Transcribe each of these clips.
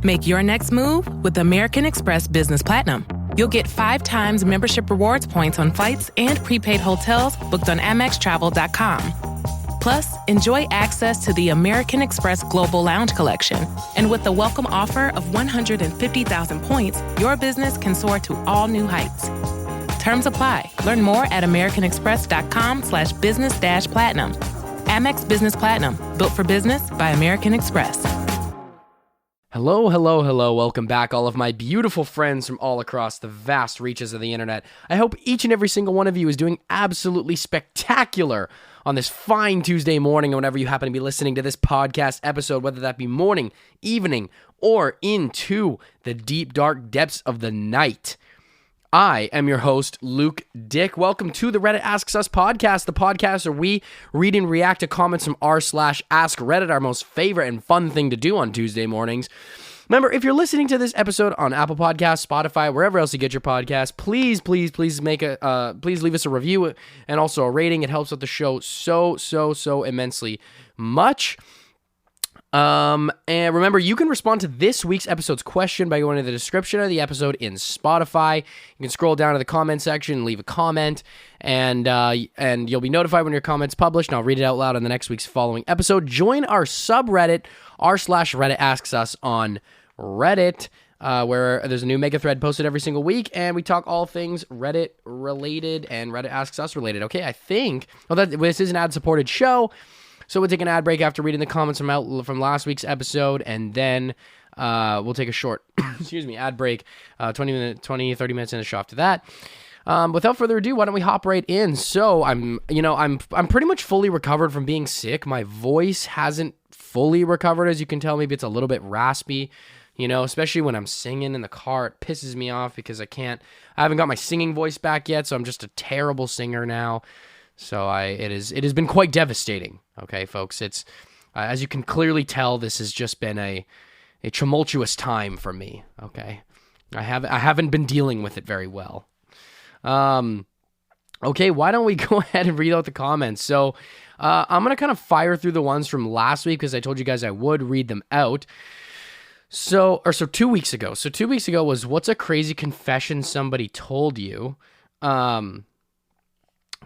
Make your next move with American Express Business Platinum. You'll get 5 times membership rewards points on flights and prepaid hotels booked on AmexTravel.com. Plus, enjoy access to the American Express Global Lounge Collection. And with the welcome offer of 150,000 points, your business can soar to all new heights. Terms apply. Learn more at americanexpress.com/business-platinum. Amex Business Platinum. Built for business by American Express. Hello, hello, hello. Welcome back, all of my beautiful friends from all across the vast reaches of the internet. I hope each and every single one of you is doing absolutely spectacular on this fine Tuesday morning, or whenever you happen to be listening to this podcast episode, whether that be morning, evening, or into the deep, dark depths of the night. I am your host, Luke Dick. Welcome to the Reddit Asks Us podcast, the podcast where we read and react to comments from r/Askreddit, our most favorite and fun thing to do on Tuesday mornings. Remember, if you're listening to this episode on Apple Podcasts, Spotify, wherever else you get your podcast, please leave us a review and also a rating. It helps out the show so immensely much. And remember, you can respond to this week's episode's question by going to the description of the episode in Spotify. You can scroll down to the comment section and leave a comment, and you'll be notified when your comment's published, and I'll read it out loud on the next week's following episode. Join our subreddit, r/Reddit Asks Us on Reddit, where there's a new mega thread posted every single week, and we talk all things Reddit related and Reddit Asks Us related. Okay, I think, this is an ad-supported show, so we'll take an ad break after reading the comments from last week's episode, and then we'll take a short, ad break, 30 minutes in the show after that. Without further ado, why don't we hop right in? So I'm pretty much fully recovered from being sick. My voice hasn't fully recovered, as you can tell. Maybe it's a little bit raspy, especially when I'm singing in the car. It pisses me off because I haven't got my singing voice back yet, so I'm just a terrible singer now. So it has been quite devastating. Okay, folks, it's as you can clearly tell, this has just been a tumultuous time for me. Okay, I haven't been dealing with it very well. Okay, why don't we go ahead and read out the comments? So I'm gonna kind of fire through the ones from last week because I told you guys I would read them out. So 2 weeks ago. So 2 weeks ago was, what's a crazy confession somebody told you?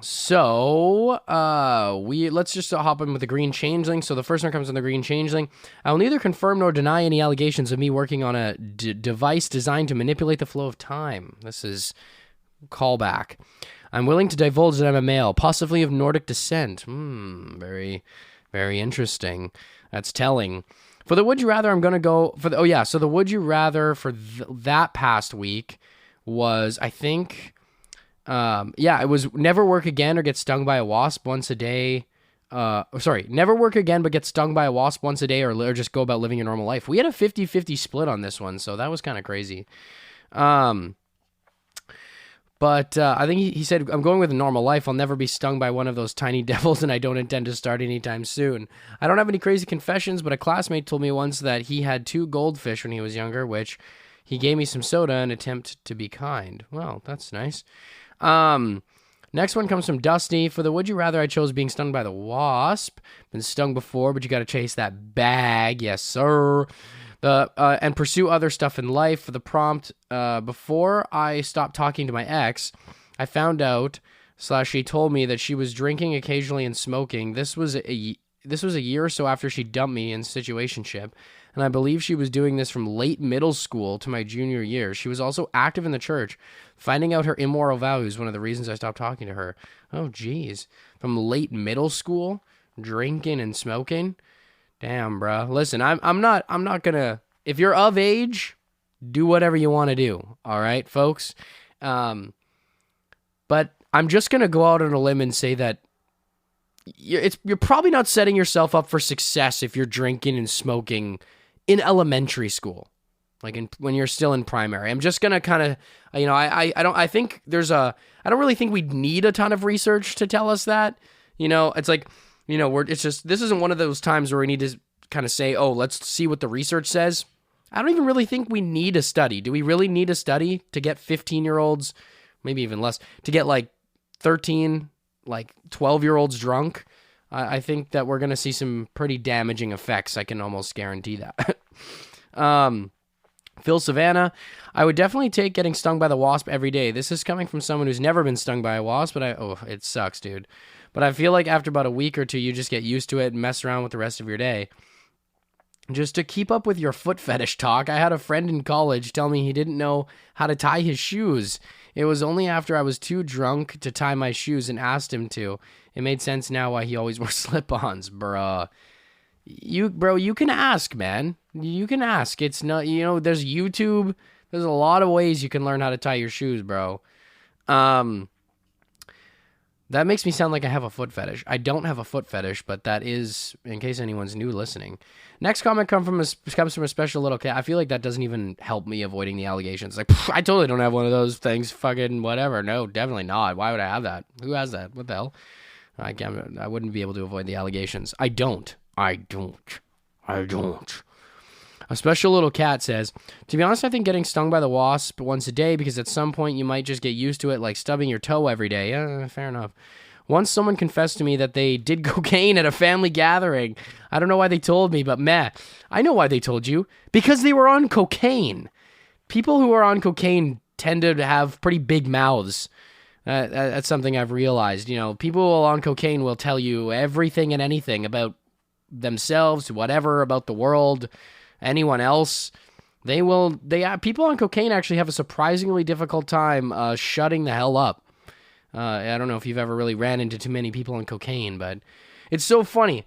So, let's just hop in with the Green Changeling. So the first one comes on the Green Changeling. I will neither confirm nor deny any allegations of me working on a device designed to manipulate the flow of time. This is callback. I'm willing to divulge that I'm a male, possibly of Nordic descent. Very, very interesting. That's telling. For the Would You Rather, I'm going to go for so the Would You Rather for that past week was, I think... it was never work again or get stung by a wasp once a day. Never work again but get stung by a wasp once a day, or just go about living your normal life. We had a 50-50 split on this one, so that was kind of crazy. But I think he said, I'm going with a normal life. I'll never be stung by one of those tiny devils, and I don't intend to start anytime soon. I don't have any crazy confessions, but a classmate told me once that he had 2 goldfish when he was younger, which he gave me some soda in an attempt to be kind. Well, that's nice. Next one comes from Dusty. For the Would You Rather, I chose being stung by the wasp. Been stung before, but you got to chase that bag. Yes, sir. And pursue other stuff in life. For the prompt, before I stopped talking to my ex, I found out / she told me that she was drinking occasionally and smoking. This was a year or so after she dumped me in situationship, and I believe she was doing this from late middle school to my junior year. She was also active in the church. Finding out her immoral values, one of the reasons I stopped talking to her. Oh, geez. From late middle school, drinking and smoking? Damn, bro. Listen, I'm not gonna... If you're of age, do whatever you want to do, all right, folks? But I'm just gonna go out on a limb and say that you're probably not setting yourself up for success if you're drinking and smoking in elementary school, when you're still in primary. I'm just gonna kind of, I don't really think we need a ton of research to tell us that. It's like, this isn't one of those times where we need to kind of say, oh, let's see what the research says. I don't even really think we need a study. Do we really need a study to get 15-year-olds, maybe even less, to get 13, 12-year-olds drunk? I think that we're going to see some pretty damaging effects. I can almost guarantee that. Phil Savannah, I would definitely take getting stung by the wasp every day. This is coming from someone who's never been stung by a wasp, but it sucks, dude. But I feel like after about a week or two, you just get used to it and mess around with the rest of your day. Just to keep up with your foot fetish talk, I had a friend in college tell me he didn't know how to tie his shoes. It was only after I was too drunk to tie my shoes and asked him to. It made sense now why he always wore slip-ons, bruh. You can ask, man. You can ask. It's not, there's YouTube. There's a lot of ways you can learn how to tie your shoes, bro. That makes me sound like I have a foot fetish. I don't have a foot fetish, but that is, in case anyone's new listening. Next comment comes from a special little cat. I feel like that doesn't even help me avoiding the allegations. Like, I totally don't have one of those things. Fucking whatever. No, definitely not. Why would I have that? Who has that? What the hell? I wouldn't be able to avoid the allegations. I don't. A special little cat says, to be honest, I think getting stung by the wasp once a day, because at some point you might just get used to it, like stubbing your toe every day. Yeah, fair enough. Once someone confessed to me that they did cocaine at a family gathering. I don't know why they told me, but meh. I know why they told you. Because they were on cocaine. People who are on cocaine tend to have pretty big mouths. That's something I've realized. People on cocaine will tell you everything and anything about themselves, whatever, about the world, anyone else. People on cocaine actually have a surprisingly difficult time shutting the hell up. I don't know if you've ever really ran into too many people on cocaine, but it's so funny.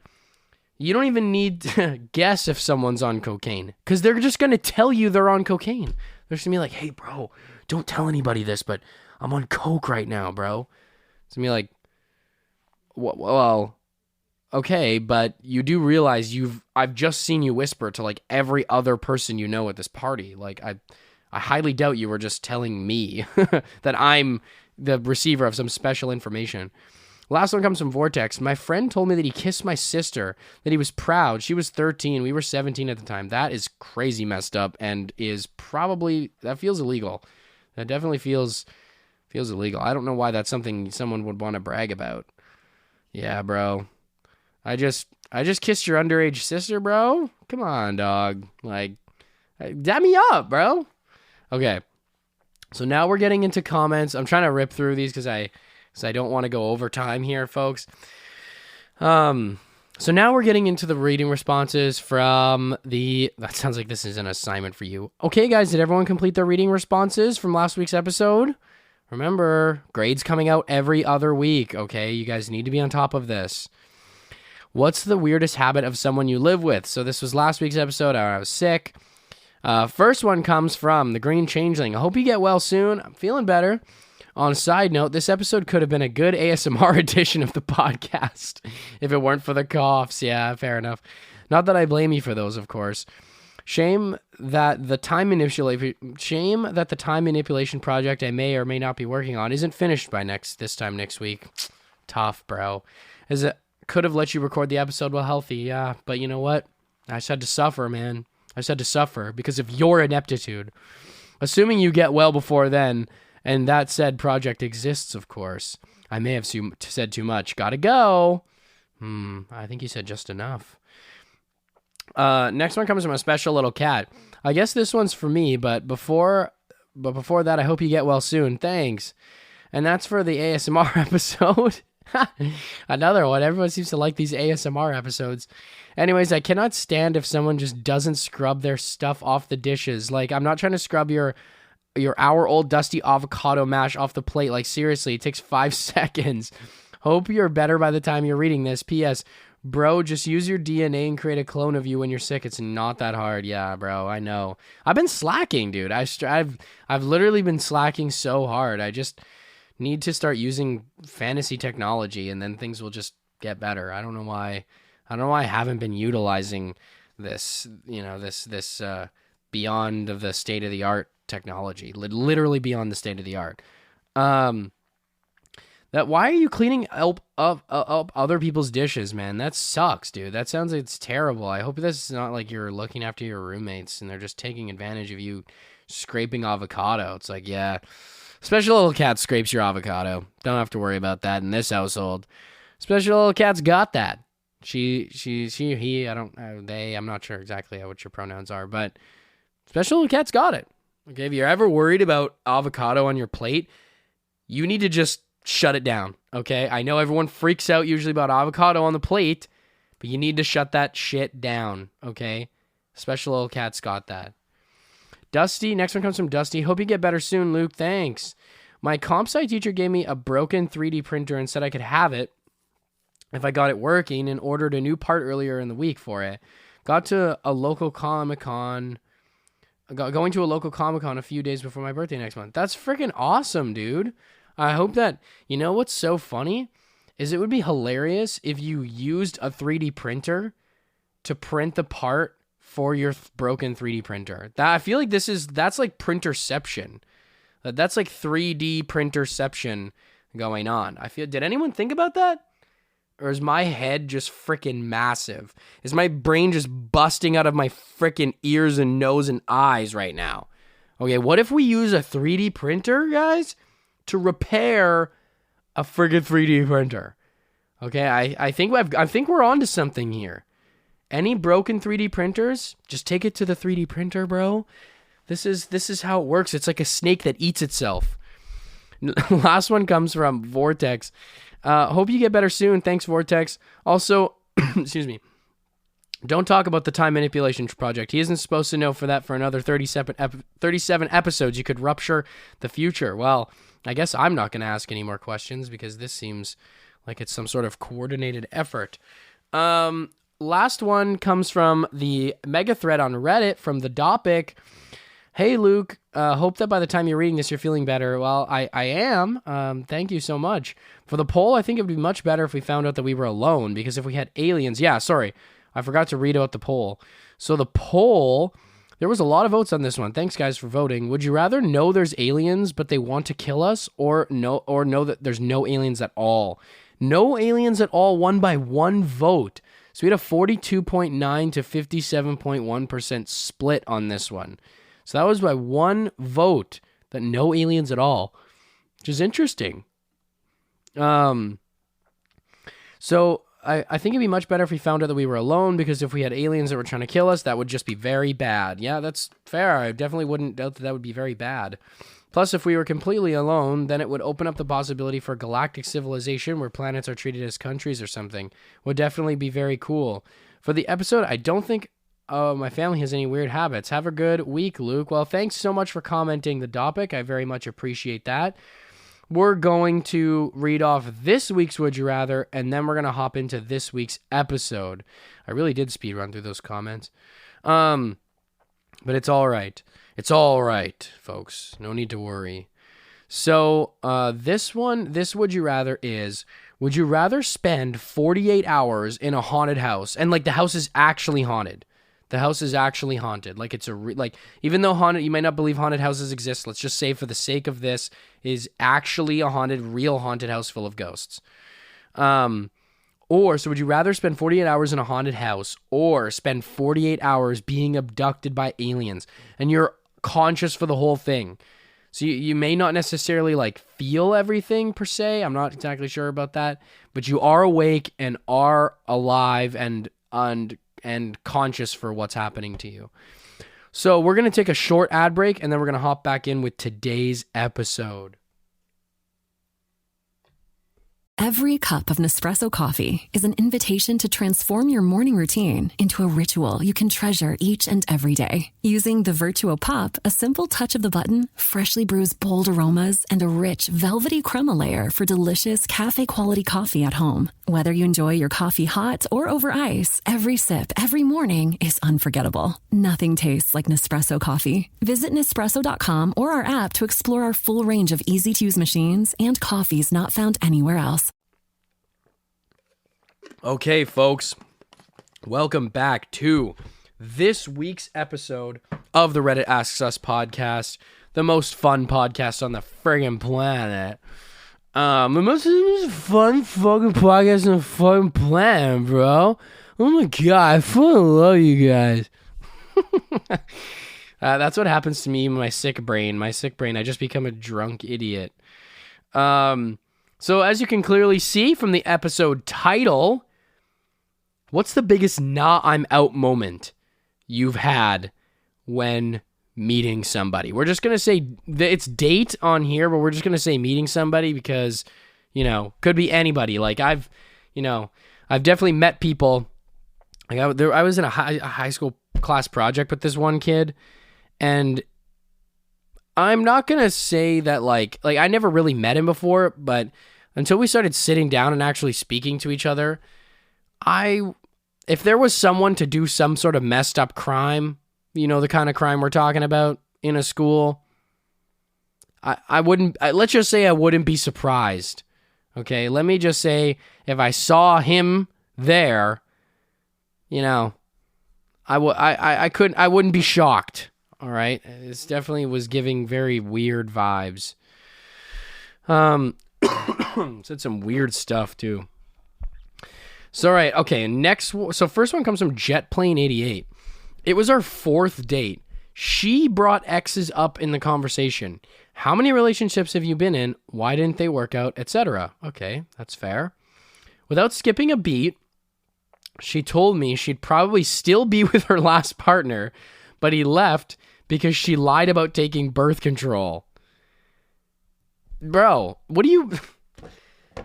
You don't even need to guess if someone's on cocaine, because they're just going to tell you they're on cocaine. They're just going to be like, hey, bro, don't tell anybody this, but I'm on coke right now, bro. It's going to be like, well, okay, but you do realize I've just seen you whisper to like every other person you know at this party. Like, I highly doubt you were just telling me that I'm the receiver of some special information. Last one comes from Vortex. My friend told me that he kissed my sister, that he was proud. She was 13. We were 17 at the time. That is crazy messed up and that feels illegal. That definitely feels illegal. I don't know why that's something someone would want to brag about. Yeah, bro. I just kissed your underage sister, bro. Come on, dog. Like, dab me up, bro. Okay. So now we're getting into comments. I'm trying to rip through these because I don't want to go over time here, folks. So now we're getting into the reading responses from that sounds like this is an assignment for you. Okay, guys, did everyone complete their reading responses from last week's episode? Remember, grades coming out every other week, okay? You guys need to be on top of this. What's the weirdest habit of someone you live with? So this was last week's episode. I was sick. First one comes from the Green Changeling. I hope you get well soon. I'm feeling better. On a side note, this episode could have been a good ASMR edition of the podcast if it weren't for the coughs. Yeah, fair enough. Not that I blame you for those, of course. Shame that the time manipulation project I may or may not be working on isn't finished by this time next week. Tough, bro. As it could have let you record the episode while healthy, yeah. But you know what? I just had to suffer, man. I just had to suffer because of your ineptitude. Assuming you get well before then, and that said project exists, of course. I may have said too much. Gotta go. I think you said just enough. Next one comes from a special little cat. I guess this one's for me, but before that, I hope you get well soon. Thanks. And that's for the ASMR episode. Another one. Everyone seems to like these ASMR episodes. Anyways, I cannot stand if someone just doesn't scrub their stuff off the dishes. Like, I'm not trying to scrub your hour-old dusty avocado mash off the plate. Like, seriously, it takes 5 seconds. Hope you're better by the time you're reading this. P.S. Bro, just use your DNA and create a clone of you when you're sick. It's not that hard. Yeah, bro, I know. I've been slacking, dude. I've literally been slacking so hard. I just need to start using fantasy technology, and then things will just get better. I don't know why I haven't been utilizing this, this beyond of the state of the art technology, literally beyond the state of the art. Why are you cleaning up other people's dishes, man? That sucks, dude. That sounds like it's terrible. I hope this is not like you're looking after your roommates and they're just taking advantage of you scraping avocado. It's like, yeah, special little cat scrapes your avocado. Don't have to worry about that in this household. Special little cat's got that. She, he, I don't know, they, I'm not sure exactly what your pronouns are, but Special Little Cat's got it. Okay, if you're ever worried about avocado on your plate, you need to just shut it down, okay? I know everyone freaks out usually about avocado on the plate, but you need to shut that shit down, okay? Special Little Cat's got that. Dusty, next one comes from Dusty. Hope you get better soon, Luke. Thanks. My comp sci teacher gave me a broken 3D printer and said I could have it if I got it working, and ordered a new part earlier in the week for it. Going to a local Comic-Con a few days before my birthday next month. That's freaking awesome, dude. I hope that, you know what's so funny is it would be hilarious if you used a 3D printer to print the part for your broken 3D printer. That I feel like that's like printerception. That's like 3D printerception going on. Did anyone think about that? Or is my head just freaking massive? Is my brain just busting out of my freaking ears and nose and eyes right now? Okay, what if we use a 3D printer, guys, to repair a friggin' 3D printer? Okay, I think we're onto something here. Any broken 3D printers, just take it to the 3D printer, bro. This is how it works. It's like a snake that eats itself. Last one comes from Vortex. Hope you get better soon. Thanks, Vortex. Also, excuse me. Don't talk about the time manipulation project. He isn't supposed to know for another 37 episodes. You could rupture the future. Well, I guess I'm not going to ask any more questions because this seems like it's some sort of coordinated effort. Last one comes from the mega thread on Reddit from the Dopic. Hey, Luke, hope that by the time you're reading this, you're feeling better. Well, I am. Thank you so much. For the poll, I think it would be much better if we found out that we were alone, because if we had aliens... Yeah, sorry. I forgot to read out the poll. So the poll, there was a lot of votes on this one. Thanks, guys, for voting. Would you rather know there's aliens, but they want to kill us, or know that there's no aliens at all? No aliens at all won by one vote. So we had a 42.9 to 57.1% split on this one. So that was by one vote that no aliens at all, which is interesting. So I think it'd be much better if we found out that we were alone, because if we had aliens that were trying to kill us, that would just be very bad. Yeah, that's fair. I definitely wouldn't doubt that would be very bad. Plus, if we were completely alone, then it would open up the possibility for galactic civilization where planets are treated as countries or something. Would definitely be very cool. For the episode, I don't think my family has any weird habits. Have a good week, Luke. Well, thanks so much for commenting the topic. I very much appreciate that. We're going to read off this week's Would You Rather, and then we're going to hop into this week's episode. I really did speed run through those comments. But it's all right. It's all right, folks. No need to worry. So this Would You Rather is, would you rather spend 48 hours in a haunted house, and like the house is actually haunted? The house is actually haunted. Like it's even though haunted, you might not believe haunted houses exist. Let's just say for the sake of this, is actually a real haunted house full of ghosts. So would you rather spend 48 hours in a haunted house or spend 48 hours being abducted by aliens, and you're conscious for the whole thing? So you may not necessarily like feel everything per se. I'm not exactly sure about that, but you are awake and are alive and conscious for what's happening to you. So we're going to take a short ad break, and then we're going to hop back in with today's episode. Every cup of Nespresso coffee is an invitation to transform your morning routine into a ritual you can treasure each and every day. Using the Virtuo Pup, a simple touch of the button freshly brews bold aromas and a rich, velvety crema layer for delicious cafe-quality coffee at home. Whether you enjoy your coffee hot or over ice, every sip, every morning is unforgettable. Nothing tastes like Nespresso coffee. Visit Nespresso.com or our app to explore our full range of easy-to-use machines and coffees not found anywhere else. Okay, folks, welcome back to this week's episode of the Reddit Asks Us podcast, the most fun podcast on the friggin' planet. The most fun fucking podcast on the fucking planet, bro. Oh my god, I fucking love you guys. That's what happens to me, my sick brain. I just become a drunk idiot. So as you can clearly see from the episode title, what's the biggest nah, I'm out moment you've had when meeting somebody. We're just going to say it's date on here, but we're just going to say meeting somebody because, could be anybody. Like I've definitely met people. Like I was in a high school class project with this one kid, and I'm not going to say that like I never really met him before, but until we started sitting down and actually speaking to each other, if there was someone to do some sort of messed up crime, the kind of crime we're talking about in a school, I wouldn't, let's just say I wouldn't be surprised. Okay. Let me just say if I saw him there, I wouldn't be shocked. All right. This definitely was giving very weird vibes. Said some weird stuff too. So, all right. Okay. So first one comes from JetPlane88. It was our fourth date. She brought exes up in the conversation. How many relationships have you been in? Why didn't they work out? Etc. Okay. That's fair. Without skipping a beat, she told me she'd probably still be with her last partner, but he left because she lied about taking birth control. Bro, what do you...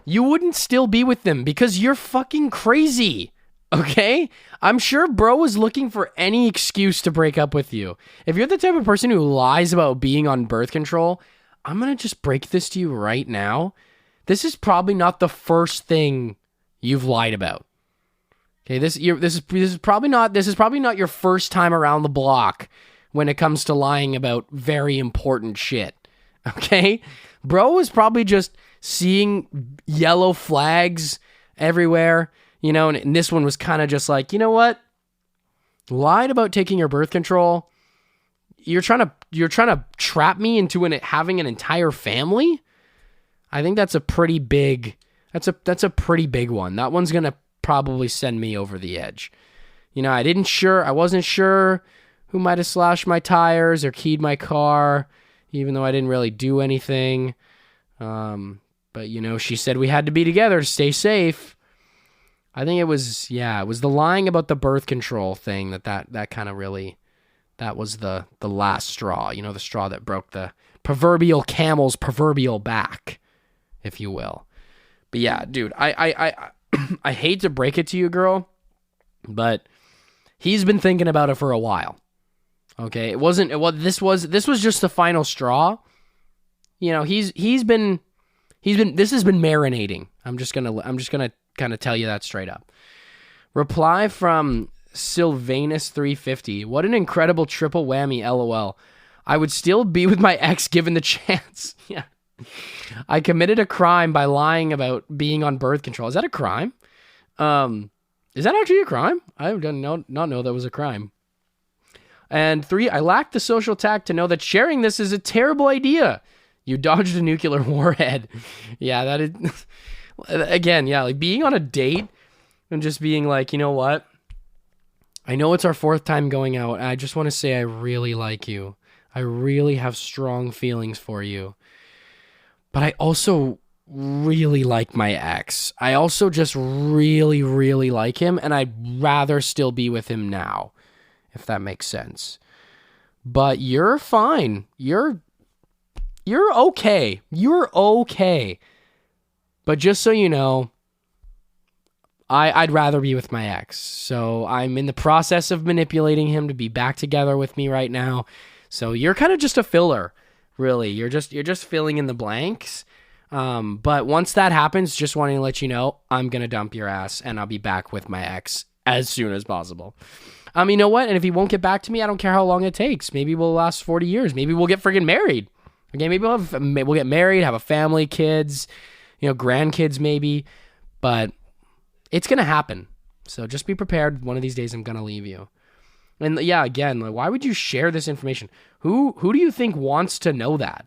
You wouldn't still be with them because you're fucking crazy, okay? I'm sure bro was looking for any excuse to break up with you. If you're the type of person who lies about being on birth control, I'm going to just break this to you right now. This is probably not the first thing you've lied about. Okay, this is probably not your first time around the block when it comes to lying about very important shit. Okay? Bro was probably just seeing yellow flags everywhere, and this one was kind of just like, you know what? Lied about taking your birth control. You're trying to trap me into having an entire family? I think that's a pretty big one. That one's going to probably send me over the edge. I wasn't sure who might have slashed my tires or keyed my car, even though I didn't really do anything. But she said we had to be together to stay safe. I think it was the lying about the birth control thing that kind of really, that was the last straw, the straw that broke the proverbial camel's proverbial back, if you will. But yeah, dude, I hate to break it to you, girl, but he's been thinking about it for a while. Okay, this was just the final straw. This has been marinating. I'm just gonna kind of tell you that straight up. Reply from Sylvanus350. What an incredible triple whammy, LOL. I would still be with my ex given the chance. Yeah. I committed a crime by lying about being on birth control. Is that a crime? Is that actually a crime? I did not know that was a crime. And 3, I lack the social tact to know that sharing this is a terrible idea. You dodged a nuclear warhead. Yeah, that is... Again, yeah, like being on a date and just being like, you know what? I know it's our 4th time going out. I just want to say I really like you. I really have strong feelings for you. But I also really like my ex. I also just really, really like him, and I'd rather still be with him now, if that makes sense. But you're fine. You're okay. You're okay. But just so you know, I'd rather be with my ex. So I'm in the process of manipulating him to be back together with me right now. So you're kind of just a filler, really. You're just filling in the blanks. But once that happens, just wanting to let you know, I'm going to dump your ass and I'll be back with my ex as soon as possible. You know what? And if he won't get back to me, I don't care how long it takes. Maybe we'll last 40 years. Maybe we'll get friggin' married. Okay, maybe we'll get married, have a family, kids, grandkids maybe. But it's going to happen. So just be prepared. One of these days I'm going to leave you. And yeah, again, like, why would you share this information? Who do you think wants to know that?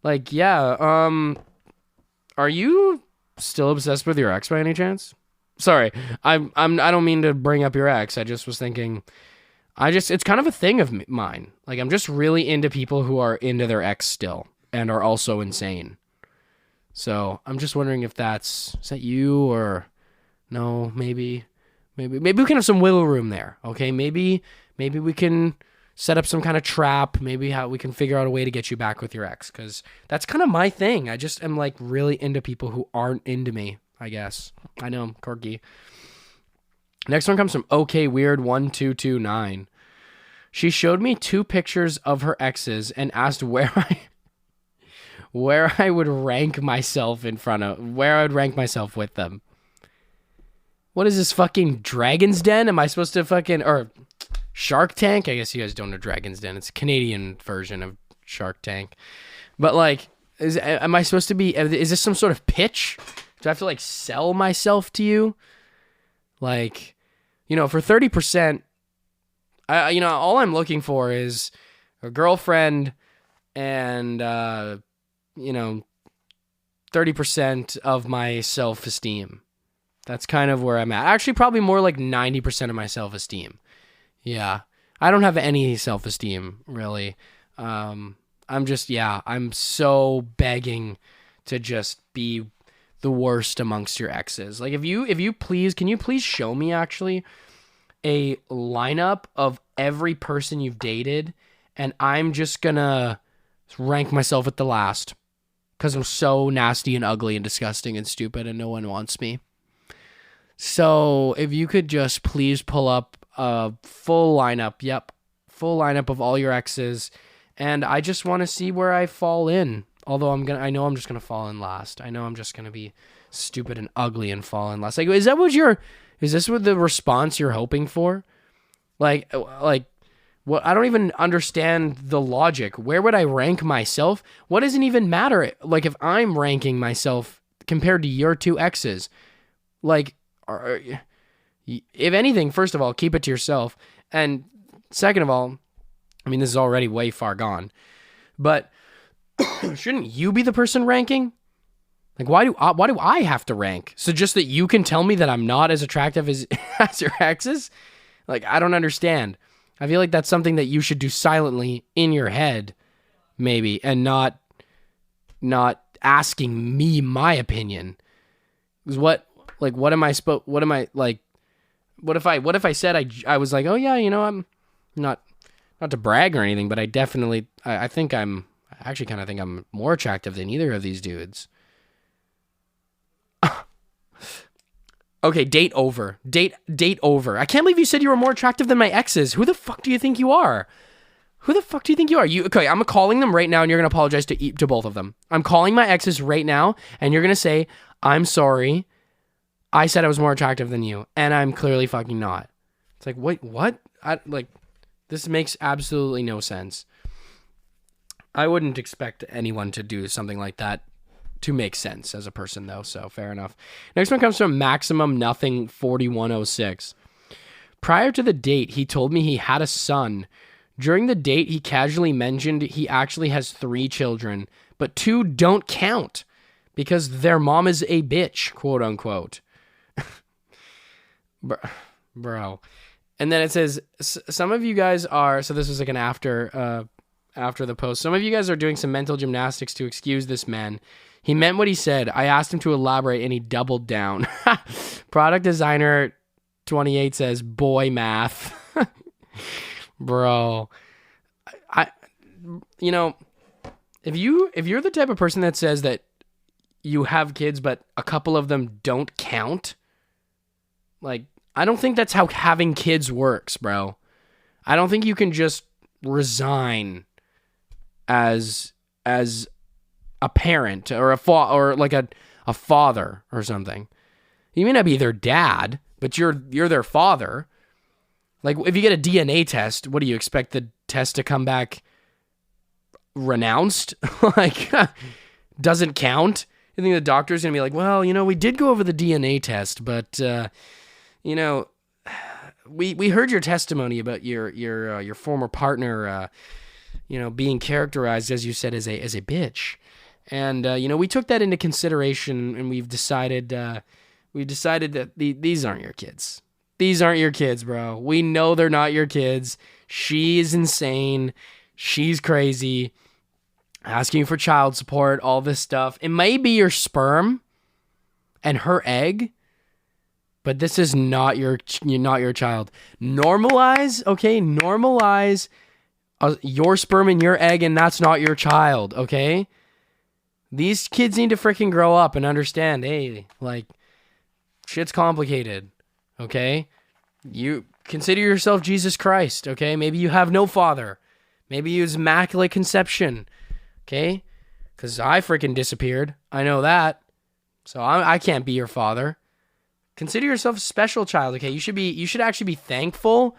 Like, yeah, are you still obsessed with your ex by any chance? Sorry, I don't mean to bring up your ex. I just was thinking, it's kind of a thing of mine. Like, I'm just really into people who are into their ex still and are also insane. So I'm just wondering if is that you or no? Maybe we can have some wiggle room there. Okay, maybe we can set up some kind of trap, maybe how we can figure out a way to get you back with your ex, because that's kind of my thing. I just am like really into people who aren't into me, I guess. I know, I'm quirky. Next one comes from OK Weird 1229. She showed me 2 pictures of her exes and asked where I would rank myself where I would rank myself with them. What is this, fucking Dragon's Den? Am I supposed to or Shark Tank? I guess you guys don't know Dragon's Den. It's a Canadian version of Shark Tank. But like, am I supposed to be, is this some sort of pitch? Do I have to like sell myself to you? Like, for 30%, all I'm looking for is a girlfriend and, 30% of my self-esteem. That's kind of where I'm at. Actually, probably more like 90% of my self-esteem. Yeah. I don't have any self-esteem, really. I'm so begging to just be the worst amongst your exes. Like, can you please show me actually a lineup of every person you've dated, and I'm just gonna rank myself at the last because I'm so nasty and ugly and disgusting and stupid and no one wants me. So if you could just please pull up a full lineup of all your exes, and I just want to see where I fall in. Although I know I'm just gonna fall in last. I know I'm just gonna be stupid and ugly and fall in last. Like, is this what the response you're hoping for? Like what? I don't even understand the logic. Where would I rank myself? What does it even matter? Like, if I'm ranking myself compared to your 2 exes, like, if anything, first of all, keep it to yourself. And second of all, I mean, this is already way far gone, but shouldn't you be the person ranking? Like, why do I have to rank? So just that you can tell me that I'm not as attractive as your exes? Like, I don't understand. I feel like that's something that you should do silently in your head, maybe, and not asking me my opinion. Because what if I said I was like, oh yeah, I'm not to brag or anything, but I definitely, I think I actually kind of think I'm more attractive than either of these dudes. Okay, date over. Date over. I can't believe you said you were more attractive than my exes. Who the fuck do you think you are? Okay, I'm calling them right now, and you're going to apologize to both of them. I'm calling my exes right now, and you're going to say, I'm sorry. I said I was more attractive than you, and I'm clearly fucking not. It's like, wait, what? This makes absolutely no sense. I wouldn't expect anyone to do something like that to make sense as a person, though, so fair enough. Next one comes from Maximum Nothing 4106. Prior to the date, he told me he had a son. During the date, he casually mentioned he actually has 3 children, but 2 don't count because their mom is a bitch, quote unquote. Bro. And then it says, some of you guys are, so this was like an after the post, some of you guys are doing some mental gymnastics to excuse this man. He meant what he said. I asked him to elaborate and he doubled down. Product designer 28 says, boy math. Bro. If you're the type of person that says that you have kids, but a couple of them don't count, like, I don't think that's how having kids works, bro. I don't think you can just resign as a parent or a father or something. You may not be their dad, but you're their father. Like, if you get a DNA test, what do you expect the test to come back renounced? Like, doesn't count? You think the doctor's gonna be like, well, we did go over the DNA test, but we heard your testimony about your former partner, being characterized, as you said, as a bitch, and we took that into consideration, and we've decided that these aren't your kids. These aren't your kids, bro. We know they're not your kids. She's insane. She's crazy. Asking for child support, all this stuff. It may be your sperm and her egg, but this is not your child. Normalize, okay? Normalize your sperm and your egg, and that's not your child, okay? These kids need to freaking grow up and understand, hey, like, shit's complicated, okay? You consider yourself Jesus Christ, okay? Maybe you have no father. Maybe you use immaculate conception, okay? Because I freaking disappeared. I know that. So I can't be your father. Consider yourself a special child, okay? You should actually be thankful.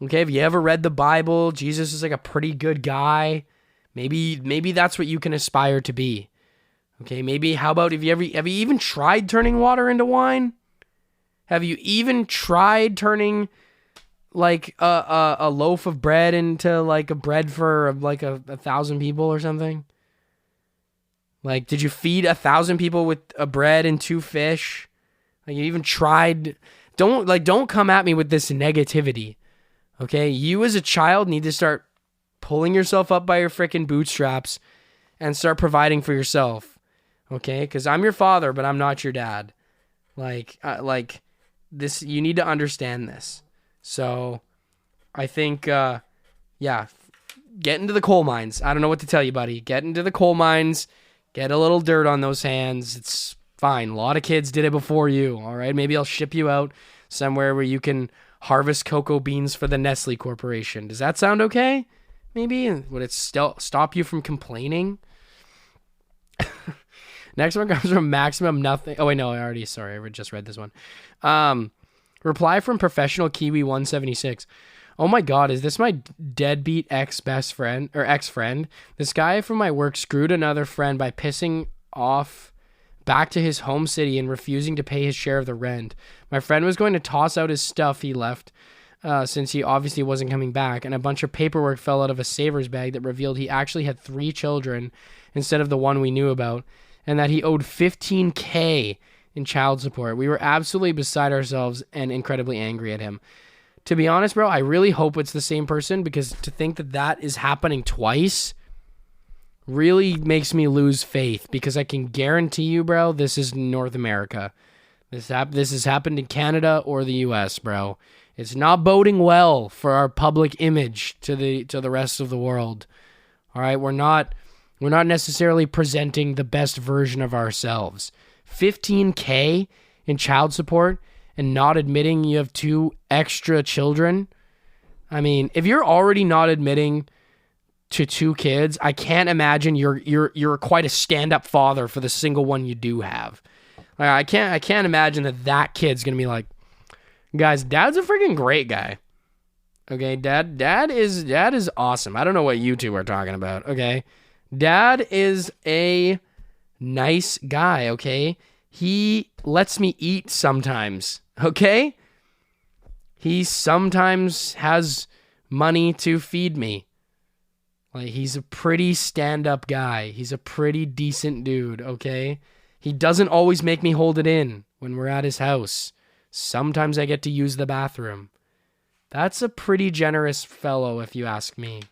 Okay, have you ever read the Bible? Jesus is like a pretty good guy. Maybe that's what you can aspire to be. Okay, maybe how about have you even tried turning water into wine? Have you even tried turning like a loaf of bread into like a bread for like a 1,000 people or something? Like, did you feed 1,000 people with a bread and 2 fish? Like, you even tried? Don't come at me with this negativity. Okay, you as a child need to start pulling yourself up by your freaking bootstraps and start providing for yourself. Okay, because I'm your father, but I'm not your dad. Like this, you need to understand this. So, I think, get into the coal mines. I don't know what to tell you, buddy. Get into the coal mines. Get a little dirt on those hands. It's fine. A lot of kids did it before you. All right, maybe I'll ship you out somewhere where you can harvest cocoa beans for the Nestle Corporation. Does that sound okay? Maybe? Would it still stop you from complaining? Next one comes from Maximum Nothing. Oh, wait, no, I just read this one. Reply from Professional Kiwi 176. Oh my God, is this my deadbeat ex-best friend or ex-friend? This guy from my work screwed another friend by pissing off back to his home city and refusing to pay his share of the rent. My friend was going to toss out his stuff he left since he obviously wasn't coming back, and a bunch of paperwork fell out of a saver's bag that revealed he actually had 3 children instead of the one we knew about, and that he owed $15,000 in child support. We were absolutely beside ourselves and incredibly angry at him. To be honest, bro, I really hope it's the same person, because to think that is happening twice really makes me lose faith, because I can guarantee you, bro, this is North America. This has happened in Canada or the US, bro. It's not boding well for our public image to the rest of the world. All right, we're not necessarily presenting the best version of ourselves. $15,000 in child support and not admitting you have 2 extra children. I mean, if you're already not admitting to 2 kids, I can't imagine you're quite a stand-up father for the single one you do have. Like, I can't imagine that kid's gonna be like, guys, Dad's a freaking great guy. Okay, Dad is awesome. I don't know what you two are talking about. Okay, Dad is a nice guy. Okay, he lets me eat sometimes. Okay, he sometimes has money to feed me. Like, he's a pretty stand-up guy. He's a pretty decent dude, okay? He doesn't always make me hold it in when we're at his house. Sometimes I get to use the bathroom. That's a pretty generous fellow, if you ask me.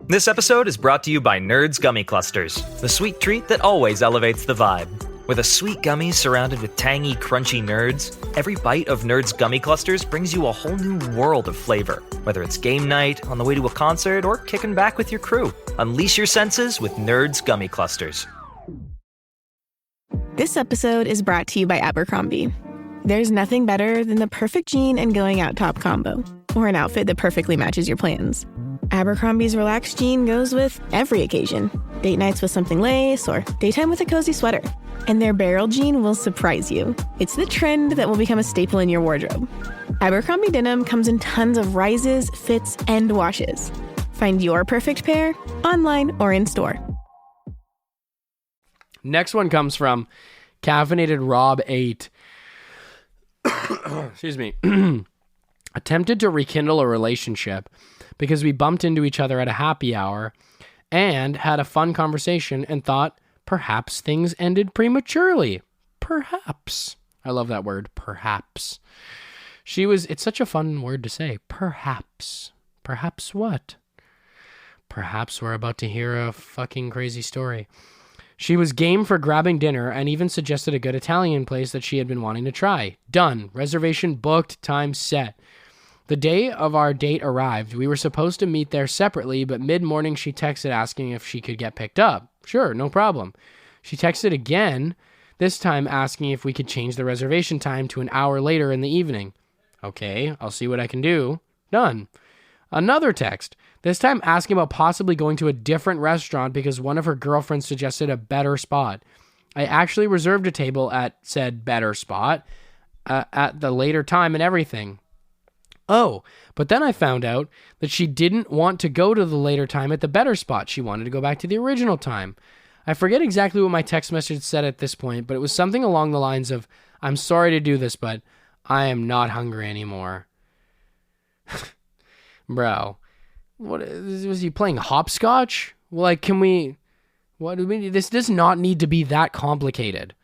This episode is brought to you by Nerds Gummy Clusters, the sweet treat that always elevates the vibe. With a sweet gummy surrounded with tangy, crunchy nerds, every bite of Nerds Gummy Clusters brings you a whole new world of flavor. Whether it's game night, on the way to a concert, or kicking back with your crew, unleash your senses with Nerds Gummy Clusters. This episode is brought to you by Abercrombie. There's nothing better than the perfect jean and going out top combo, or an outfit that perfectly matches your plans. Abercrombie's relaxed jean goes with every occasion. Date nights with something lace, or daytime with a cozy sweater. And their barrel jean will surprise you. It's the trend that will become a staple in your wardrobe. Abercrombie denim comes in tons of rises, fits, and washes. Find your perfect pair online or in store. Next one comes from Caffeinated Rob 8. Excuse me. Attempted to rekindle a relationship because we bumped into each other at a happy hour and had a fun conversation and thought perhaps things ended prematurely. Perhaps. I love that word, perhaps. It's such a fun word to say. Perhaps. Perhaps what? Perhaps we're about to hear a fucking crazy story. She was game for grabbing dinner and even suggested a good Italian place that she had been wanting to try. Done. Reservation booked. Time set. The day of our date arrived. We were supposed to meet there separately, but mid-morning she texted asking if she could get picked up. Sure, no problem. She texted again, this time asking if we could change the reservation time to an hour later in the evening. Okay, I'll see what I can do. Done. Another text, this time asking about possibly going to a different restaurant because one of her girlfriends suggested a better spot. I actually reserved a table at said better spot at the later time and everything. Oh, but then I found out that she didn't want to go to the later time at the better spot. She wanted to go back to the original time. I forget exactly what my text message said at this point, but it was something along the lines of, I'm sorry to do this, but I am not hungry anymore. Bro, what was he playing hopscotch? Like, this does not need to be that complicated.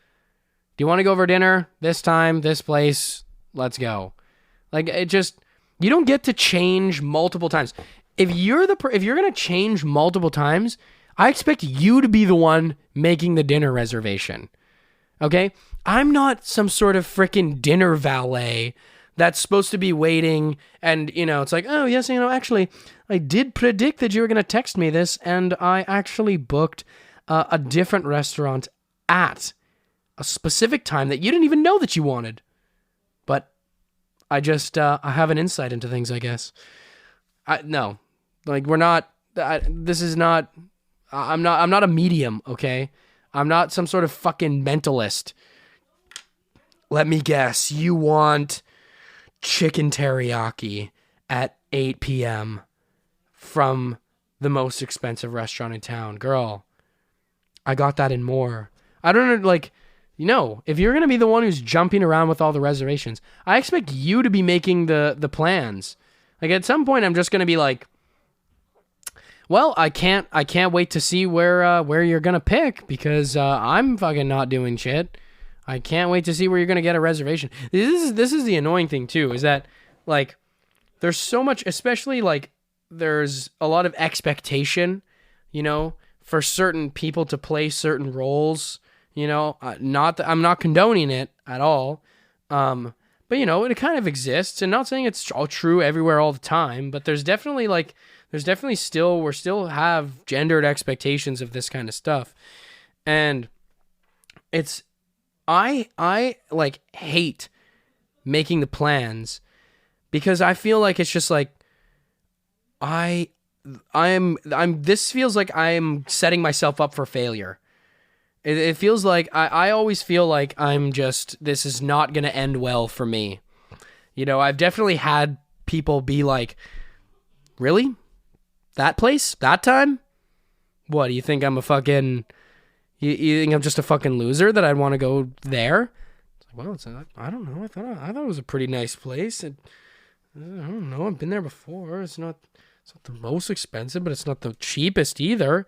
Do you want to go over dinner? This time, this place, let's go. Like, you don't get to change multiple times. If you're going to change multiple times, I expect you to be the one making the dinner reservation. Okay? I'm not some sort of freaking dinner valet that's supposed to be waiting and, it's like, oh, yes, actually, I did predict that you were going to text me this, and I actually booked a different restaurant at a specific time that you didn't even know that you wanted. But I have an insight into things, I guess. No, like I'm not a medium, okay? I'm not some sort of fucking mentalist. Let me guess, you want chicken teriyaki at 8 p.m. from the most expensive restaurant in town. Girl, I got that and more. I don't know, like, if you're going to be the one who's jumping around with all the reservations, I expect you to be making the plans. Like, at some point, I'm just going to be like, well, I can't wait to see where you're going to pick because I'm fucking not doing shit. I can't wait to see where you're going to get a reservation. This is the annoying thing, too, is that, like, there's so much, especially, like, there's a lot of expectation, for certain people to play certain roles. Not that I'm not condoning it at all. But it kind of exists, and not saying it's all true everywhere all the time, but we still have gendered expectations of this kind of stuff. And I like hate making the plans because I feel like it's just like, this feels like I'm setting myself up for failure. It feels like I always feel like this is not going to end well for me. I've definitely had people be like, really? That place? That time? What, do you think I'm a fucking, you think I'm just a fucking loser that I'd want to go there? It's like, well, I don't know. I thought it was a pretty nice place. I don't know. I've been there before. It's not the most expensive, but it's not the cheapest either.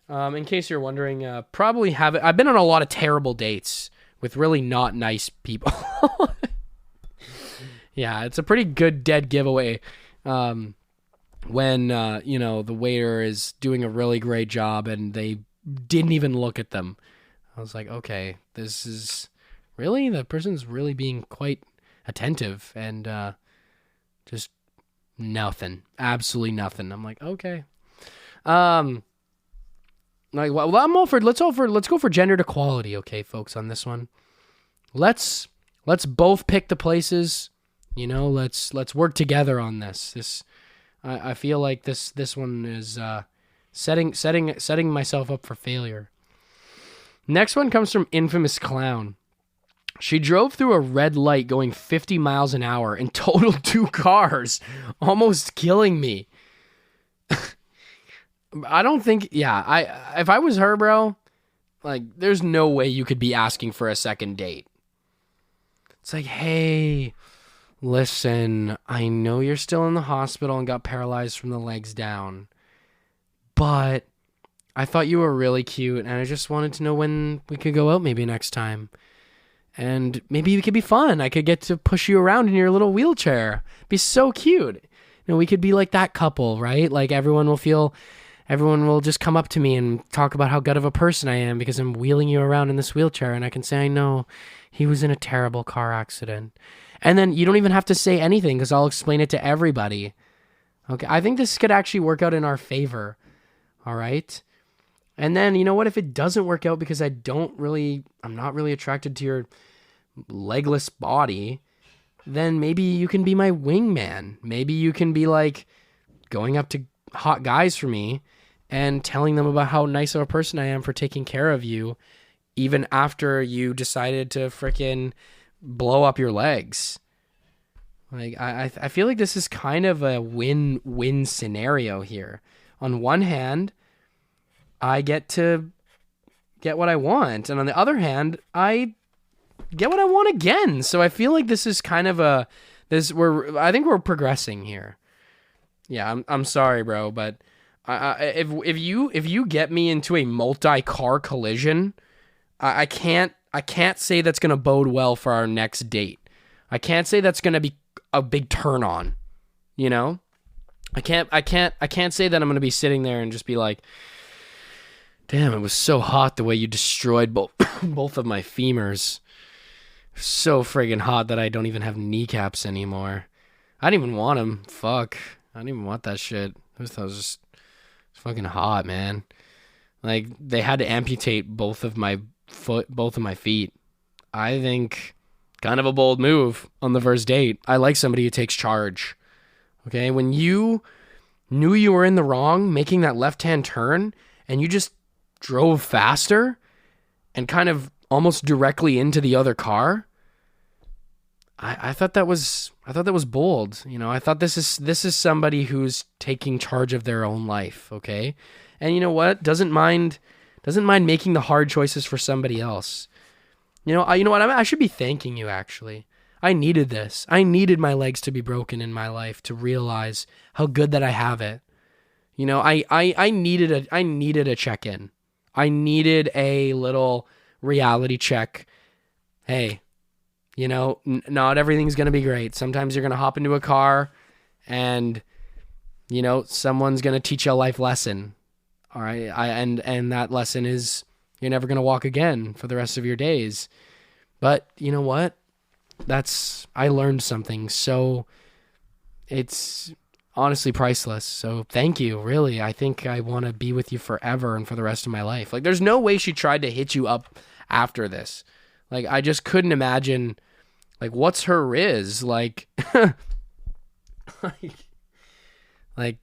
In case you're wondering, I've been on a lot of terrible dates with really not nice people. Yeah, it's a pretty good dead giveaway. When, the waiter is doing a really great job and they didn't even look at them. I was like, okay, this is really, the person's really being quite attentive and, just nothing, absolutely nothing. I'm like, okay. Like, well, I'm all for, let's go for gendered equality, okay, folks, on this one. Let's both pick the places, let's work together on this. I feel like this one is setting myself up for failure. Next one comes from Infamous Clown. She drove through a red light going 50 miles an hour and totaled 2 cars, almost killing me. I don't think, if I was her, bro, like, there's no way you could be asking for a second date. It's like, hey, listen, I know you're still in the hospital and got paralyzed from the legs down, but I thought you were really cute, and I just wanted to know when we could go out maybe next time. And maybe it could be fun. I could get to push you around in your little wheelchair. It'd be so cute. We could be like that couple, right? Like, everyone will just come up to me and talk about how good of a person I am because I'm wheeling you around in this wheelchair, and I can say, I know, he was in a terrible car accident. And then you don't even have to say anything because I'll explain it to everybody. Okay, I think this could actually work out in our favor. All right. And then, you know what? If it doesn't work out because I'm not really attracted to your legless body, then maybe you can be my wingman. Maybe you can be like going up to hot guys for me and telling them about how nice of a person I am for taking care of you, even after you decided to frickin' blow up your legs. Like, I feel like this is kind of a win-win scenario here. On one hand, I get to get what I want, and on the other hand, I get what I want again. So I feel like this is kind of I think we're progressing here. Yeah, I'm sorry, bro, but if you get me into a multi-car collision, I can't say that's gonna bode well for our next date. I can't say that's gonna be a big turn on. You know, I can't say that I'm gonna be sitting there and just be like, damn, it was so hot the way you destroyed both of my femurs. So friggin' hot that I don't even have kneecaps anymore. I didn't even want them. Fuck. I didn't even want that shit. I just thought it was just fucking hot, man. Like, they had to amputate both of my feet. I think kind of a bold move on the first date. I like somebody who takes charge. Okay? When you knew you were in the wrong making that left-hand turn and you just drove faster and kind of almost directly into the other car, I thought that was bold. You know, I thought this is somebody who's taking charge of their own life, okay? And you know what? Doesn't mind making the hard choices for somebody else. You know what? I should be thanking you, actually. I needed this. I needed my legs to be broken in my life to realize how good that I have it. You know, I needed a check-in. I needed a little reality check. Hey, you know, not everything's going to be great. Sometimes you're going to hop into a car and, you know, someone's going to teach you a life lesson. All right. And that lesson is you're never going to walk again for the rest of your days. But you know what? I learned something. So it's honestly priceless. So thank you. Really. I think I want to be with you forever and for the rest of my life. Like, there's no way she tried to hit you up after this. Like, I just couldn't imagine, like, what's her riz? Like, like,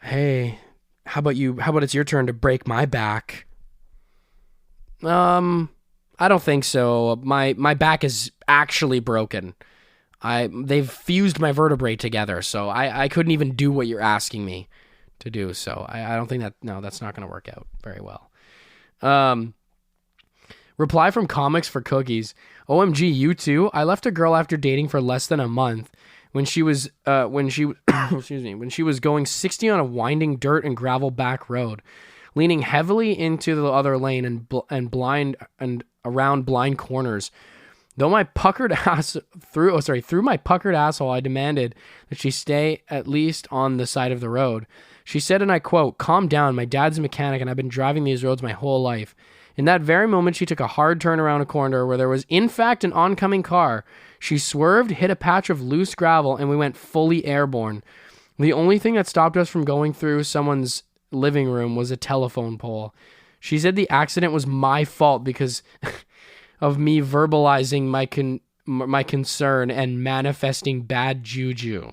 hey, how about it's your turn to break my back? I don't think so. My back is actually broken. They've fused my vertebrae together, so I couldn't even do what you're asking me to do. So I don't think that's not going to work out very well. Reply from Comics for Cookies. OMG, you too? I left a girl after dating for less than a month when she was when she was going 60 on a winding dirt and gravel back road, leaning heavily into the other lane and blind and around blind corners. Through my puckered asshole, I demanded that she stay at least on the side of the road. She said, and I quote, "Calm down, my dad's a mechanic and I've been driving these roads my whole life." In that very moment, she took a hard turn around a corner where there was, in fact, an oncoming car. She swerved, hit a patch of loose gravel, and we went fully airborne. The only thing that stopped us from going through someone's living room was a telephone pole. She said the accident was my fault because of me verbalizing my concern and manifesting bad juju.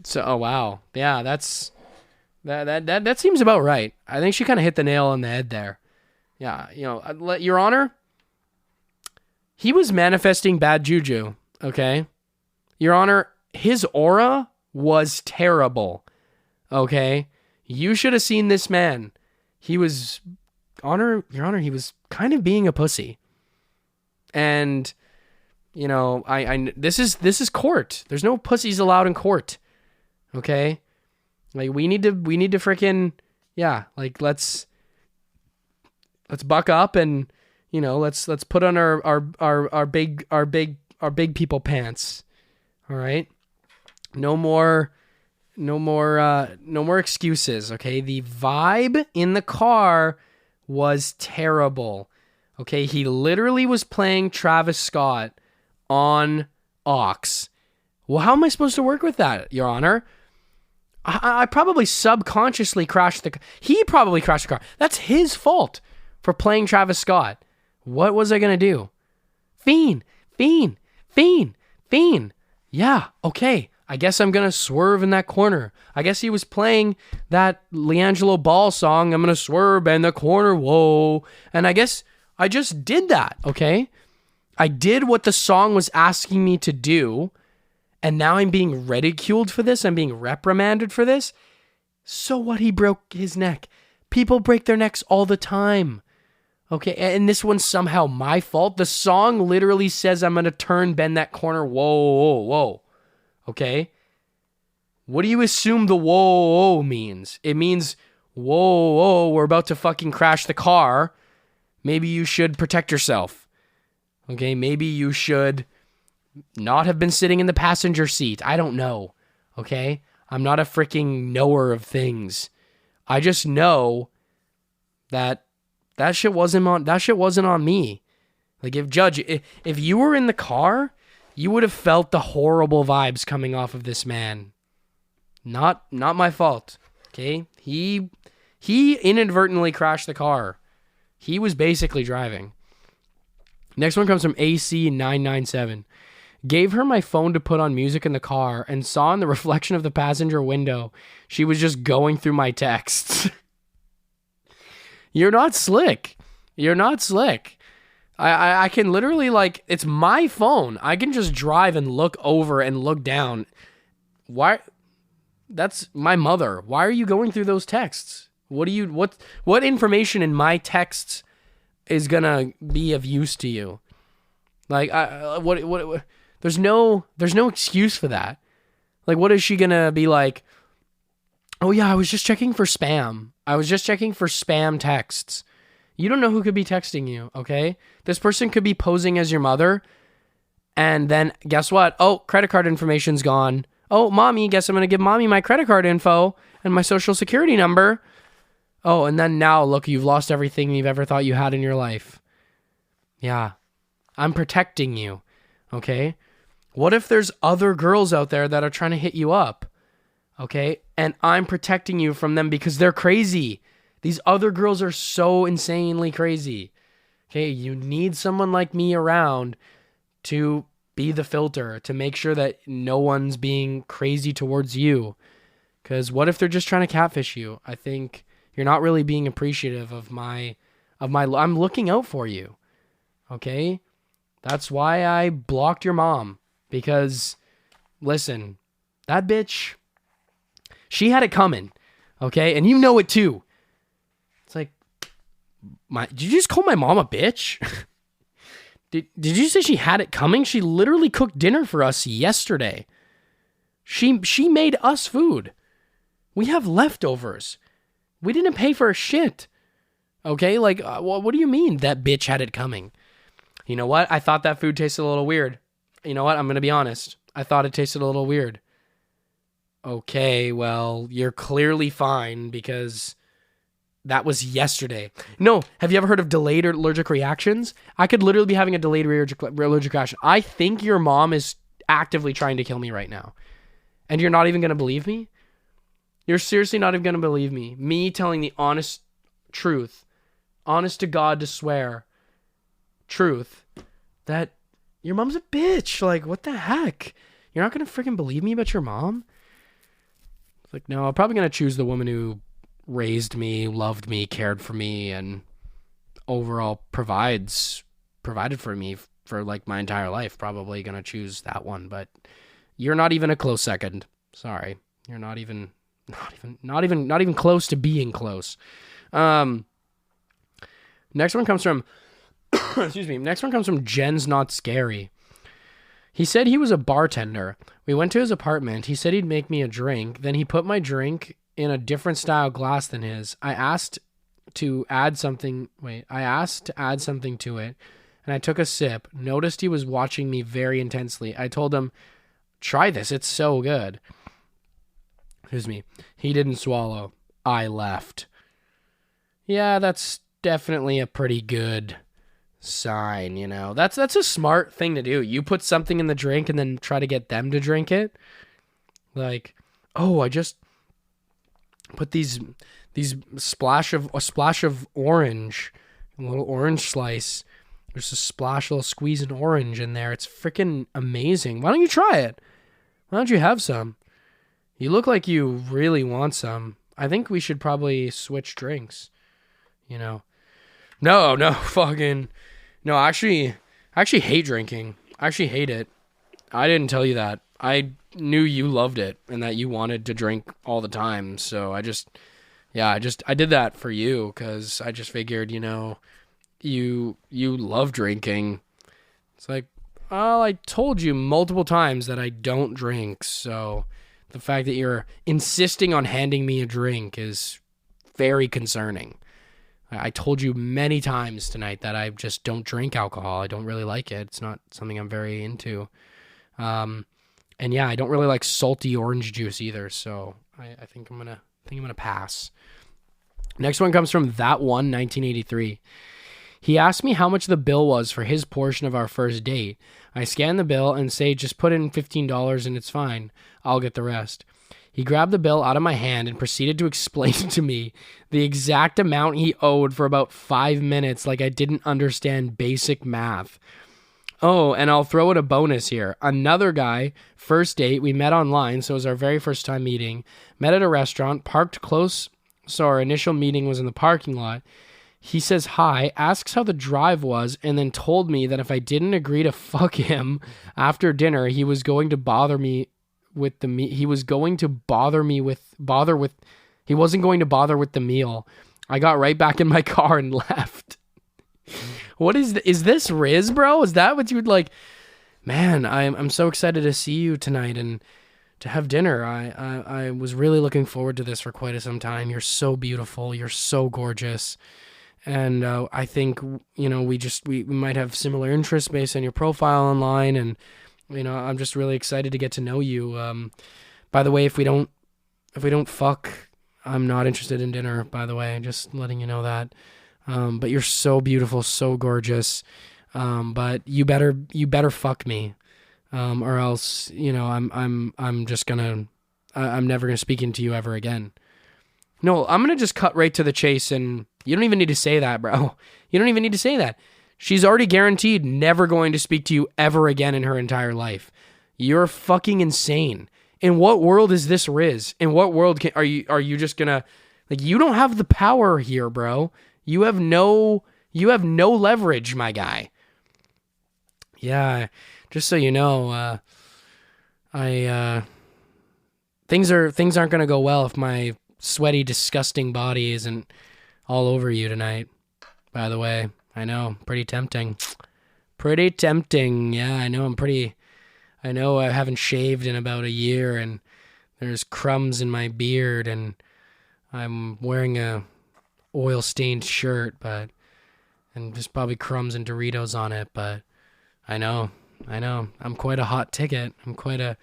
So, oh wow, yeah, that seems about right. I think she kind of hit the nail on the head there. Yeah, you know, Your Honor, he was manifesting bad juju, okay? Your Honor, his aura was terrible, okay? You should have seen this man. He was, Your Honor, he was kind of being a pussy. And, you know, this is court. There's no pussies allowed in court, okay? Like, we need to freaking, yeah, like, let's buck up and, you know, let's put on our big people pants. All right. No more excuses. Okay. The vibe in the car was terrible. Okay. He literally was playing Travis Scott on aux. Well, how am I supposed to work with that, Your Honor? I probably subconsciously crashed the car. He probably crashed the car. That's his fault for playing Travis Scott. What was I going to do? Fiend. Yeah, okay. I guess I'm going to swerve in that corner. I guess he was playing that LiAngelo Ball song, I'm going to swerve in the corner, whoa. And I guess I just did that, okay? I did what the song was asking me to do. And now I'm being ridiculed for this. I'm being reprimanded for this. So what? He broke his neck. People break their necks all the time. Okay, and this one's somehow my fault. The song literally says I'm going to bend that corner. Whoa. Okay? What do you assume the whoa means? It means, whoa, we're about to fucking crash the car. Maybe you should protect yourself. Okay, maybe you should not have been sitting in the passenger seat. I don't know. Okay? I'm not a freaking knower of things. I just know that shit wasn't on me. Like if you were in the car, you would have felt the horrible vibes coming off of this man. Not my fault. Okay? He inadvertently crashed the car. He was basically driving. Next one comes from AC997. Gave her my phone to put on music in the car and saw in the reflection of the passenger window she was just going through my texts. You're not slick. I can literally, like, it's my phone. I can just drive and look over and look down. Why? That's my mother. Why are you going through those texts? What information in my texts is gonna be of use to you? Like, what? There's no excuse for that. Like, what is she gonna be like? Oh yeah, I was just checking for spam. I was just checking for spam texts. You don't know who could be texting you, okay? This person could be posing as your mother, and then guess what? Oh, credit card information's gone. Oh, mommy, guess I'm gonna give mommy my credit card info and my social security number. Oh, and then now look, you've lost everything you've ever thought you had in your life. Yeah, I'm protecting you, okay? What if there's other girls out there that are trying to hit you up? Okay, and I'm protecting you from them because they're crazy. These other girls are so insanely crazy. Okay, you need someone like me around to be the filter, to make sure that no one's being crazy towards you. Because what if they're just trying to catfish you? I think you're not really being appreciative of my. I'm looking out for you. Okay, that's why I blocked your mom. Because, listen, that bitch, she had it coming, okay? And you know it too. It's like, did you just call my mom a bitch? Did you say she had it coming? She literally cooked dinner for us yesterday. She made us food. We have leftovers. We didn't pay for a shit. Okay? Like, what do you mean that bitch had it coming? You know what? I thought that food tasted a little weird. You know what? I'm going to be honest. I thought it tasted a little weird. Okay, well, you're clearly fine because that was yesterday. No, have you ever heard of delayed allergic reactions? I could literally be having a delayed allergic reaction. I think your mom is actively trying to kill me right now. And you're not even going to believe me? You're seriously not even going to believe me. Me telling the honest truth, honest to God to swear, truth, that your mom's a bitch. Like, what the heck? You're not going to freaking believe me about your mom? It's like, no, I'm probably going to choose the woman who raised me, loved me, cared for me, and overall provided for me for like my entire life. Probably going to choose that one, but you're not even a close second. Sorry. You're not even close to being close. Next one comes from excuse me. Next one comes from Jen's Not Scary. He said he was a bartender. We went to his apartment. He said he'd make me a drink. Then he put my drink in a different style glass than his. I asked to add something to it, and I took a sip. Noticed he was watching me very intensely. I told him, "Try this. It's so good." Excuse me. He didn't swallow. I left. Yeah, that's definitely a pretty good sign, you know. That's a smart thing to do. You put something in the drink and then try to get them to drink it. Like, oh, I just put these a splash of orange, a little orange slice. There's a little squeeze of orange in there. It's freaking amazing. Why don't you try it? Why don't you have some? You look like you really want some. I think we should probably switch drinks. You know. No, I actually hate drinking. I actually hate it. I didn't tell you that. I knew you loved it and that you wanted to drink all the time. So I did that for you because I just figured, you know, you love drinking. It's like, well, I told you multiple times that I don't drink. So the fact that you're insisting on handing me a drink is very concerning. I told you many times tonight that I just don't drink alcohol. I don't really like it. It's not something I'm very into. And yeah, I don't really like salty orange juice either. So I think I'm gonna pass. Next one comes from That One 1983. He asked me how much the bill was for his portion of our first date. I scan the bill and say, just put in $15 and it's fine. I'll get the rest. He grabbed the bill out of my hand and proceeded to explain to me the exact amount he owed for about 5 minutes like I didn't understand basic math. Oh, and I'll throw in a bonus here. Another guy, first date, we met online, so it was our very first time meeting. Met at a restaurant, parked close, so our initial meeting was in the parking lot. He says hi, asks how the drive was, and then told me that if I didn't agree to fuck him after dinner, he was going to bother me with the he wasn't going to bother with the meal. I got right back in my car and left. What is this Riz, bro? Is that what you would like? Man, I'm so excited to see you tonight and to have dinner. I was really looking forward to this for quite some time. You're so beautiful. You're so gorgeous. And I think, you know, we might have similar interests based on your profile online, and you know, I'm just really excited to get to know you. By the way, if we don't fuck, I'm not interested in dinner, by the way, just letting you know that. But you're so beautiful, so gorgeous. But you better fuck me. Or else, you know, I'm never gonna speak into you ever again. No, I'm gonna just cut right to the chase, and you don't even need to say that, bro. You don't even need to say that. She's already guaranteed never going to speak to you ever again in her entire life. You're fucking insane. In what world is this Riz? In what world are you just gonna, like, you don't have the power here, bro. You have no leverage, my guy. Yeah, just so you know, things aren't gonna go well if my sweaty, disgusting body isn't all over you tonight. By the way, I know, pretty tempting. Pretty tempting. Yeah, I know I haven't shaved in about a year, and there's crumbs in my beard, and I'm wearing a oil-stained shirt, and there's probably crumbs and Doritos on it, but I know. I'm quite a hot ticket. I'm quite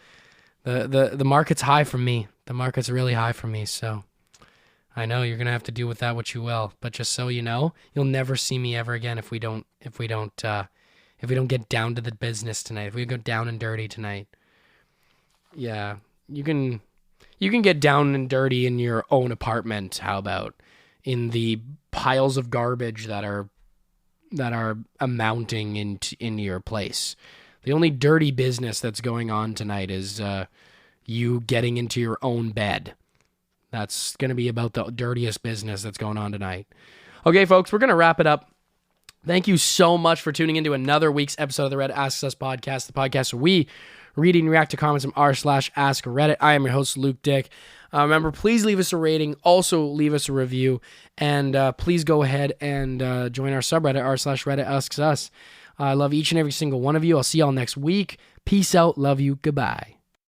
the market's high for me. The market's really high for me, so I know you're gonna have to do with that what you will. But just so you know, you'll never see me ever again if we don't get down to the business tonight. If we go down and dirty tonight. Yeah, you can get down and dirty in your own apartment. How about in the piles of garbage that are amounting in your place? The only dirty business that's going on tonight is you getting into your own bed. That's going to be about the dirtiest business that's going on tonight. Okay, folks, we're going to wrap it up. Thank you so much for tuning into another week's episode of the Red Asks Us podcast, the podcast where we read and react to comments from r/Askreddit. I am your host, Luke Dick. Remember, please leave us a rating. Also, leave us a review. And please go ahead and join our subreddit, r/Reddit Asks Us. I love each and every single one of you. I'll see y'all next week. Peace out. Love you. Goodbye.